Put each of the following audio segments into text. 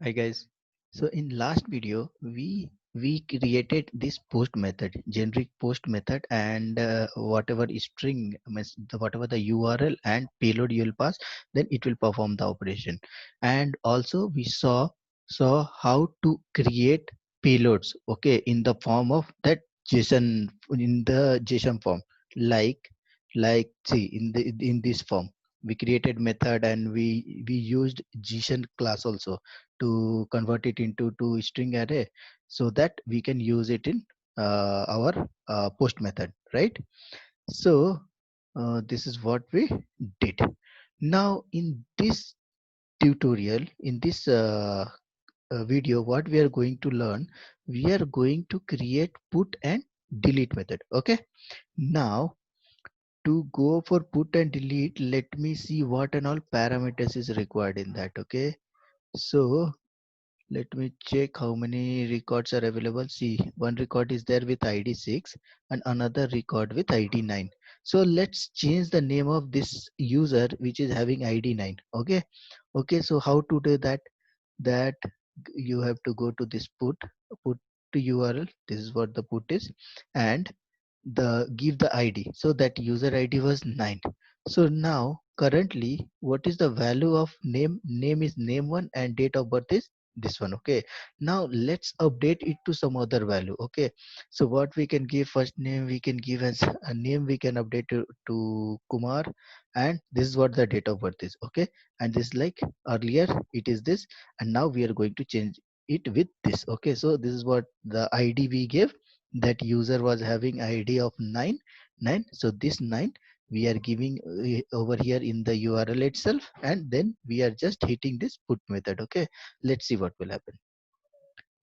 Hi guys. So in last video we created this post method, generic post method, and whatever string whatever the URL and payload you will pass, then it will perform the operation. And also we saw how to create payloads, okay, in the form of that JSON, in the JSON form, like see in this form we created method, and we used JSON class also to convert it into to string array, so that we can use it in our post method, right? So this is what we did. Now in this tutorial, in this video, what we are going to learn, we are going to create put and delete method. Okay, now to go for put and delete, let me see what and all parameters is required in that. Okay, so let me check how many records are available. See, one record is there with ID 6 and another record with ID 9. So let's change the name of this user which is having ID 9. Okay. Okay. So how to do that? That you have to go to this put to URL. This is what the put is, and the give the ID. So that user ID was 9. So now currently what is the value of name? Name is name 1 and date of birth is this one. Okay, now let's update it to some other value. Okay, so what we can give, first name we can give as a name, we can update to Kumar, and this is what the date of birth is. Okay, and this, like earlier it is this, and now we are going to change it with this. Okay, so this is what the ID we gave, that user was having ID of 9. So this 9 we are giving over here in the URL itself, and then we are just hitting this put method. Okay, let's see what will happen.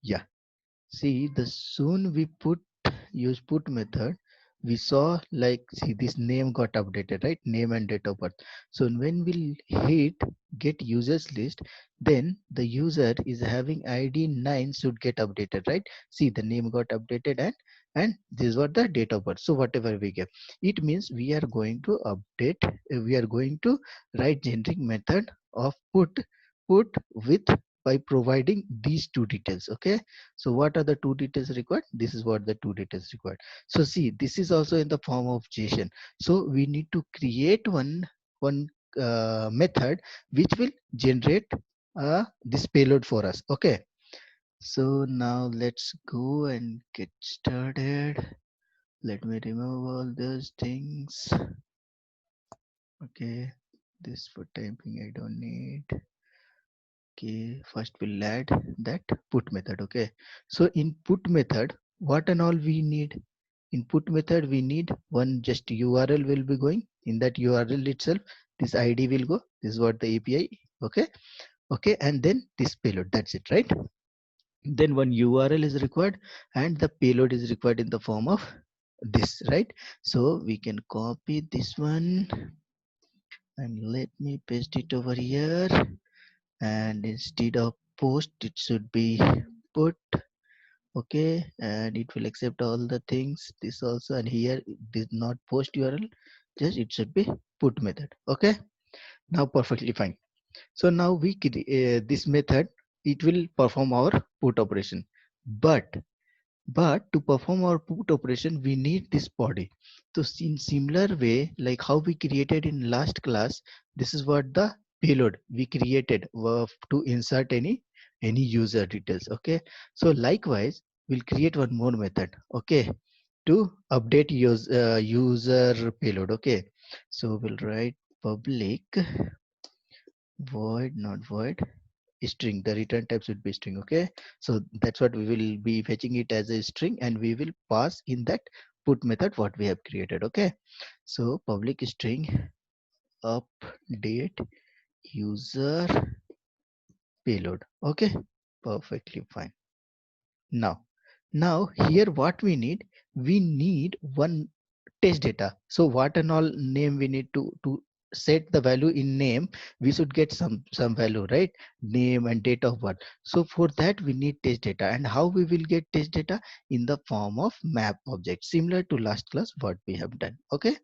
Yeah, see, the soon we use put method, we saw, like, see, this name got updated, right? Name and date of birth. So when we'll hit get users list, then the user is having ID 9 should get updated, right? See, the name got updated, and this was the date of birth. So whatever we give, it means we are going to update. We are going to write generic method of put with by providing these two details. Okay, so what are the two details required? This is what the two details required. So see, this is also in the form of JSON. So we need to create one method which will generate this payload for us. Okay, so now let's go and get started. Let me remove all those things. Okay, this for typing I don't need. Okay, first we'll add that put method. Okay, so in put method, what and all we need? In put method we need one, just URL will be going. In that URL itself this ID will go. This is what the API. Okay, okay, and then this payload, that's it, right? Then one URL is required, and the payload is required in the form of this, right? So we can copy this one and let me paste it over here, and instead of post it should be put. Okay, and it will accept all the things, this also, and here this not post URL, just it should be put method. Okay, now perfectly fine. So now this method, it will perform our put operation, but to perform our put operation we need this body. So in similar way, like how we created in last class, this is what the payload we created to insert any user details. Okay, so likewise we'll create one more method, okay, to update user payload. Okay, so we'll write public void, not void, string. The return type should be string. Okay, so that's what we will be fetching it as a string, and we will pass in that put method what we have created. Okay, so public string update user payload. Okay, perfectly fine. Now now here what we need one test data. So what and all name we need to set the value in name, we should get some value, right? Name and date of birth. So for that we need test data, and how we will get test data? In the form of map object, similar to last class what we have done. Okay,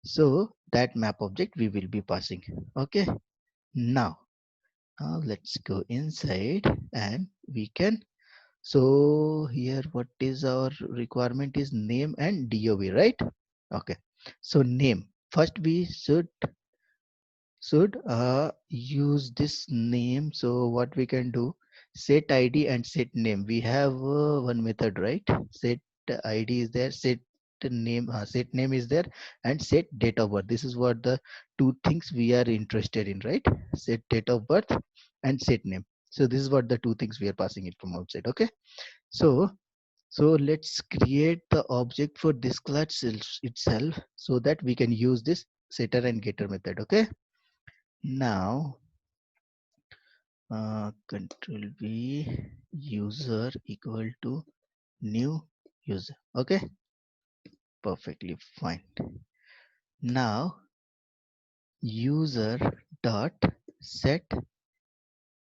so that map object we will be passing. Okay, now Now let's go inside and we can. So here what is our requirement is name and DOB, right? Okay. So name. First we should use this name. So what we can do, set ID and set name. We have one method, right? Set ID is there, set name is there, and set date of birth. This is what the two things we are interested in, right? Set date of birth and set name. So this is what the two things we are passing it from outside. Okay. So let's create the object for this class itself so that we can use this setter and getter method. Okay. Now control V user equal to new user. Okay, perfectly fine. Now user dot set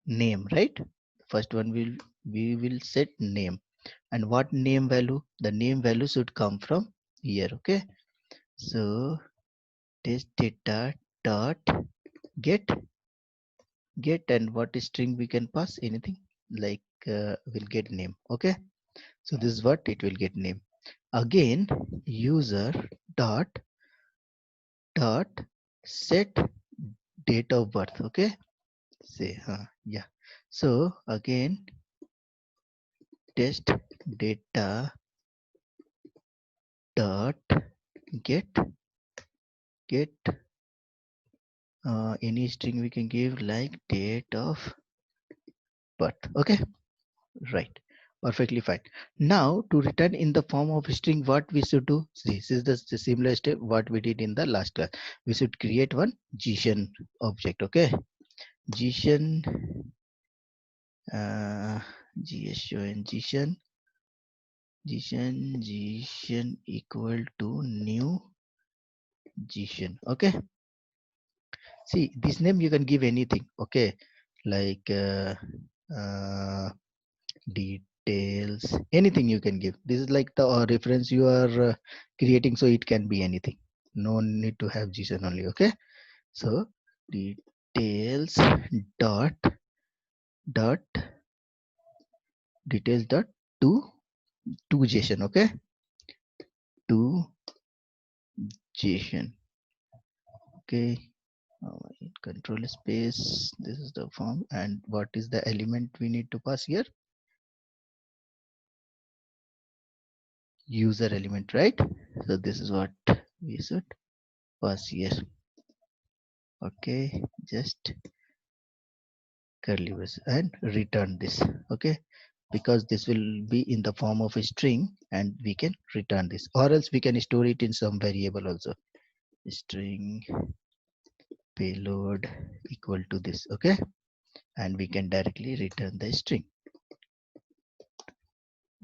name, right? First one we will set name, and what name value? The name value should come from here. Okay, so test data dot get and what string we can pass, anything like will get name. Okay, so this is what it will get name. Again user dot set date of birth. Okay, say yeah. So again test data dot get any string we can give like date of birth. Okay, right, perfectly fine. Now to return in the form of string, what we should do, this is the similar step what we did in the last class. We should create one JSON object. Okay, JSON JSON equal to new JSON. Okay, see this name you can give anything. Okay, like uh, details, anything you can give. This is like the reference you are creating, so it can be anything, no need to have JSON only. Okay, so details dot dot details dot to JSON. Okay, to JSON. Okay, control space, this is the form, and what is the element we need to pass here? User element, right? So this is what we should pass here. Okay, just curly brace and return this. Okay, because this will be in the form of a string and we can return this, or else we can store it in some variable also. String payload equal to this. Okay, and we can directly return the string,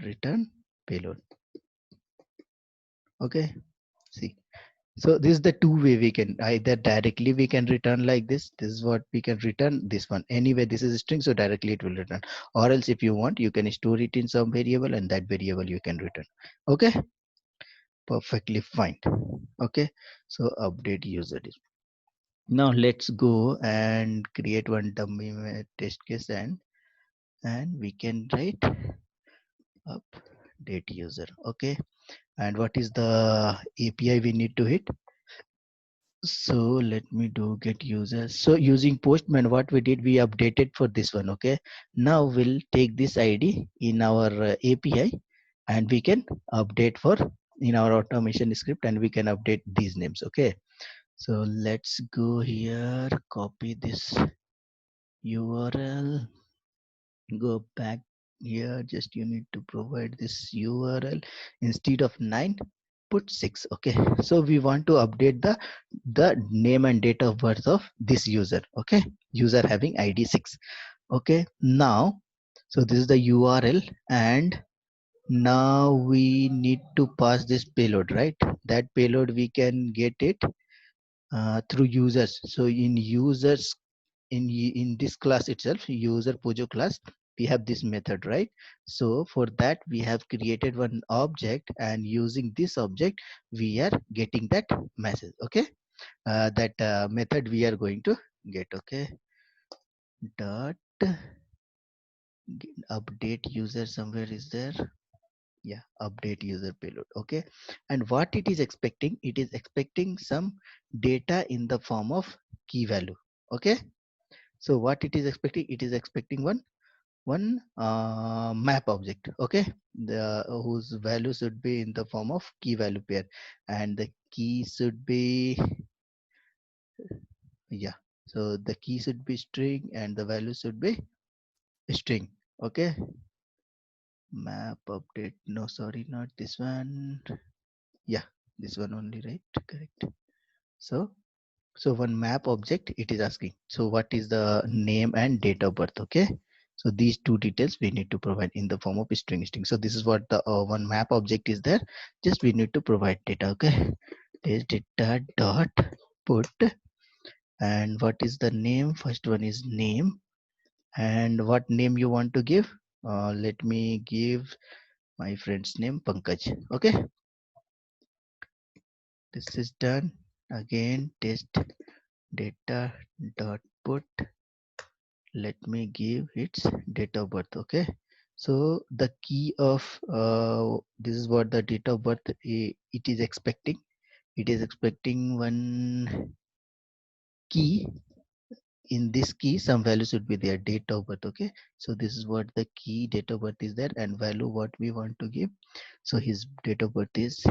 return payload. Okay, see, so this is the two way we can, either directly we can return like this is what we can return, this one anyway this is a string, so directly it will return, or else if you want you can store it in some variable and that variable you can return. Okay, perfectly fine. Okay, so update user. Now let's go and create one dummy test case, and we can write update user. Okay, and what is the API we need to hit? So let me do get users. So using postman, what we did, we updated for this one. Okay, now we'll take this ID in our API and we can update for in our automation script, and we can update these names. Okay, so let's go here, copy this URL, go back here, just you need to provide this URL, instead of 9 put 6. Okay, so we want to update the name and date of birth of this user. Okay, user having ID 6. Okay, now so this is the URL, and now we need to pass this payload, right? That payload we can get it through users. So in users, in this class itself, user Pujo class, we have this method, right? So for that we have created one object, and using this object we are getting that message. Okay, that method we are going to get. Okay, dot update user, somewhere is there. Yeah, update user payload. Okay, and what it is expecting, it is expecting some data in the form of key value. Okay, so what it is expecting, it is expecting one map object. Okay, the whose value should be in the form of key value pair, and the key should be, yeah, so the key should be string and the value should be string. Okay, map update, no sorry, not this one. Yeah, this one only, right? Correct. So one map object it is asking, so what is the name and date of birth. Okay, so these two details we need to provide in the form of string. So this is what the one map object is there, just we need to provide data. Okay, this data dot put, and what is the name, first one is name, and what name you want to give. Let me give my friend's name Pankaj. Okay, this is done. Again test data dot put, let me give its date of birth. Okay, so the key of this is what the date of birth it is expecting. It is expecting one key. In this key some value should be there, date of birth. Okay, so this is what the key date of birth is there, and value what we want to give. So his date of birth is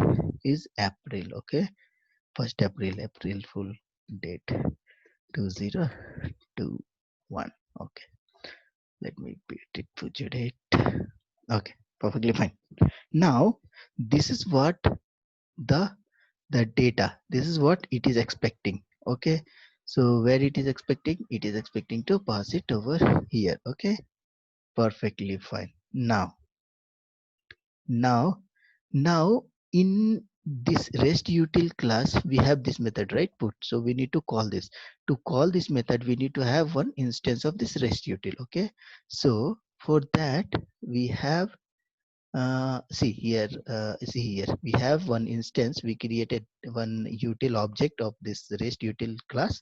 April. Okay, 1st April, April full date 2021. Okay, let me put it future date. Okay, perfectly fine. Now this is what the the data, this is what it is expecting. Okay, so where it is expecting, it is expecting to pass it over here. Okay, perfectly fine. Now in this rest util class we have this method, right, put. So we need to call this. To call this method we need to have one instance of this rest util. Okay, so for that we have see here we have one instance, we created one util object of this rest util class,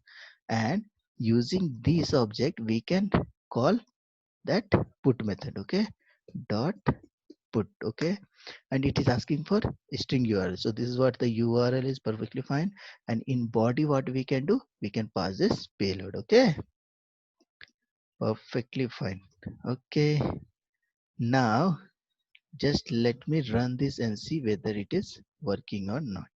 and using this object we can call that put method. Okay, dot put. Okay, and it is asking for string URL, so this is what the URL is, perfectly fine. And in body what we can do, we can pass this payload. Okay, perfectly fine. Okay, now just let me run this and see whether it is working or not.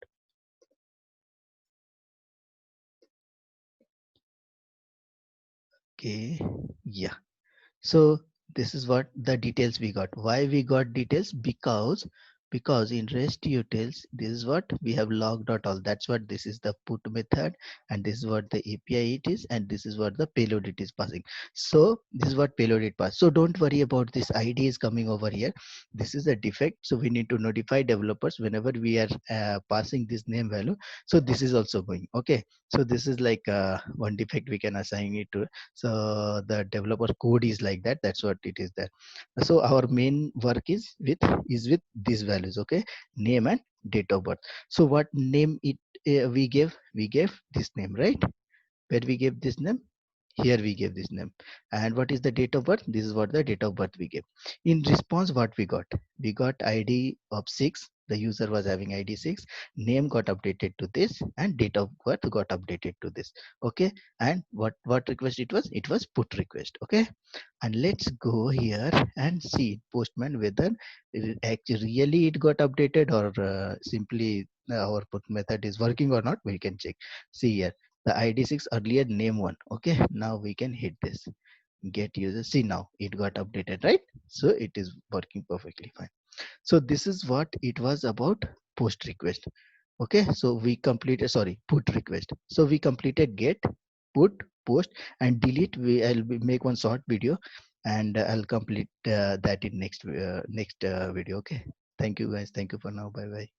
Okay, yeah. So this is what the details we got. Why we got details? Because in rest utils this is what we have log.all. That's what this is, the put method, and this is what the API it is, and this is what the payload it is passing. So this is what payload it pass. So don't worry about this ID is coming over here. This is a defect, so we need to notify developers whenever we are passing this name value. So this is also going. Okay, so this is like one defect we can assign it to. So the developer code is like that, that's what it is there. So our main work is with these values. Okay, name and date of birth. So what name it we gave this name, right? Where we gave this name, here we gave this name. And what is the date of birth? This is what the date of birth we gave. In response what we got ID of 6, the user was having ID 6, name got updated to this, and date of birth got updated to this. Okay, and what request it was put request. Okay, and let's go here and see postman whether it actually really it got updated, or simply our put method is working or not. We can check. See here, the ID6 earlier name 1. Okay, now we can hit this get user. See, now it got updated, right? So it is working perfectly fine. So this is what it was about post request. Okay, so we completed, sorry, put request. So we completed get, put, post, and delete. Make one short video, and I'll complete that in next video. Okay, thank you guys, thank you for now, bye bye.